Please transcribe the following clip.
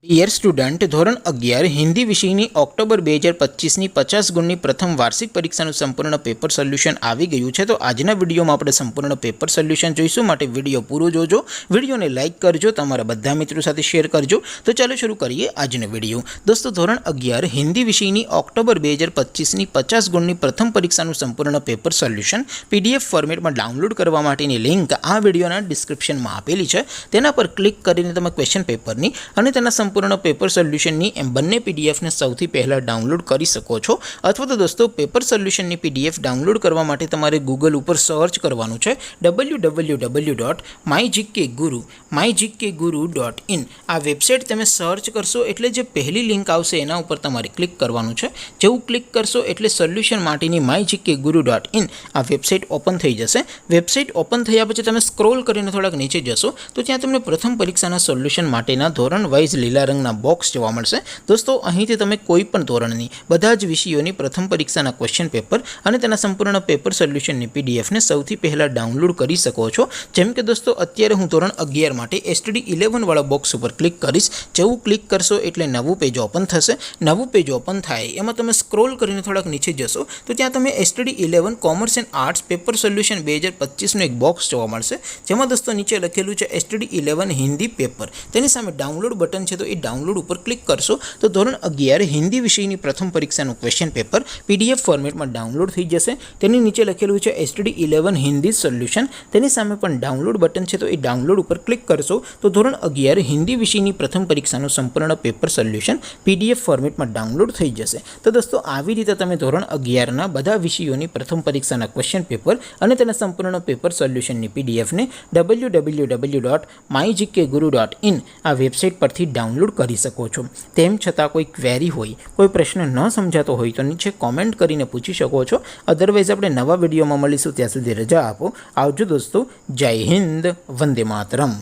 Dear student, ધોરણ 11 હિન્દી વિષયની October 2025ની 50 ગુણની પ્રથમ વાર્ષિક પરીક્ષાનું સંપૂર્ણ પેપર સોલ્યુશન આવી ગયું છે। તો આજના વિડીયોમાં આપણે સંપૂર્ણ પેપર સોલ્યુશન જોઈશું, માટે વિડીયો પૂરો જોજો, વિડીયોને લાઇક કરજો, તમારા બધા મિત્રો સાથે શેર કરજો। તો ચાલો શરૂ કરીએ આજનો વિડીયો। દોસ્તો, ધોરણ 11 હિન્દી વિષયની ઓક્ટોબર 2025ની 50 ગુણની પ્રથમ પરીક્ષાનું સંપૂર્ણ પેપર સોલ્યુશન પીડીએફ ફોર્મેટમાં ડાઉનલોડ કરવા માટેની લિંક આ વિડીયોના ડિસ્ક્રિપ્શનમાં આપેલી છે। તેના પર ક્લિક કરીને તમે ક્વેશ્ચન પેપરની અને તેના સંપૂર્ણ પેપર સોલ્યુશનની એમ બંને પીડીએફને સૌથી પહેલાં ડાઉનલોડ કરી શકો છો। અથવા તો દોસ્તો, પેપર સોલ્યુશનની પીડીએફ ડાઉનલોડ કરવા માટે તમારે ગૂગલ ઉપર સર્ચ કરવાનું છે www.mygkguru.in। આ વેબસાઇટ તમે સર્ચ કરશો એટલે જે પહેલી લિંક આવશે એના ઉપર તમારે ક્લિક કરવાનું છે। જેવું ક્લિક કરશો એટલે સોલ્યુશન માટેની mygkguru.in આ વેબસાઇટ ઓપન થઈ જશે। વેબસાઇટ ઓપન થયા પછી તમે સ્ક્રોલ કરીને થોડાક નીચે જશો તો ત્યાં તમને પ્રથમ પરીક્ષાના સોલ્યુશન માટેના ધોરણ વાઇઝ લીલા રંગના બોક્સ જોવા મળશે। દોસ્તો, અહીંથી તમે કોઈ પણ ધોરણની બધા જ વિષયોની પ્રથમ પરીક્ષાના ક્વેશ્ચન પેપર અને તેના સંપૂર્ણ પેપર સોલ્યુશનની પીડીએફને સૌથી પહેલાં ડાઉનલોડ કરી શકો છો। જેમ કે દોસ્તો, અત્યારે હું ધોરણ 11 માટે STD 11 વાળા બોક્સ ઉપર ક્લિક કરીશ। જેવું ક્લિક કરશો એટલે નવું પેજ ઓપન થશે। નવું પેજ ઓપન થાય એમાં તમે સ્ક્રોલ કરીને થોડાક નીચે જશો તો ત્યાં તમે STD 11 commerce and arts paper solution 2025નું એક બોક્સ જોવા મળશે। જેમાં દોસ્તો નીચે લખેલું છે STD 11 હિન્દી પેપર, તેની સામે ડાઉનલોડ બટન છે, તો એ ડાઉનલોડ ઉપર ક્લિક કરશો તો ધોરણ 11 હિન્દી વિષયની પ્રથમ પરીક્ષાનું ક્વેશ્ચન પેપર પીડીએફ ફોર્મેટમાં ડાઉનલોડ થઈ જશે। તેની નીચે લખેલું છે STD 11 હિન્દી સોલ્યુશન, તેની સામે પણ ડાઉનલોડ બટન છે, તો એ ડાઉનલોડ ઉપર ક્લિક કરશો તો ધોરણ 11 હિન્દી વિષયની પ્રથમ પરીક્ષાનું સંપૂર્ણ પેપર સોલ્યુશન પીડીએફ ફોર્મેટમાં ડાઉનલોડ થઈ જશે। તો દોસ્તો, આવી રીતે તમે ધોરણ 11ના બધા વિષયોની પ્રથમ પરીક્ષાના ક્વેશ્ચન પેપર અને તેના સંપૂર્ણ પેપર સોલ્યુશનની પીડીએફને www.mygkguru.in આ વેબસાઇટ પરથી ડાઉનલોડ કરી શકો છો। તેમ છતાં કોઈ ક્વેરી હોય, કોઈ પ્રશ્ન ન સમજાતો હોય તો નીચે કોમેન્ટ કરીને પૂછી શકો છો। અધરવાઇઝ આપણે નવા વિડીયોમાં મળીશું, ત્યાં સુધી રજા આપો। આવજો દોસ્તો, જય હિન્દ, વંદે માતરમ।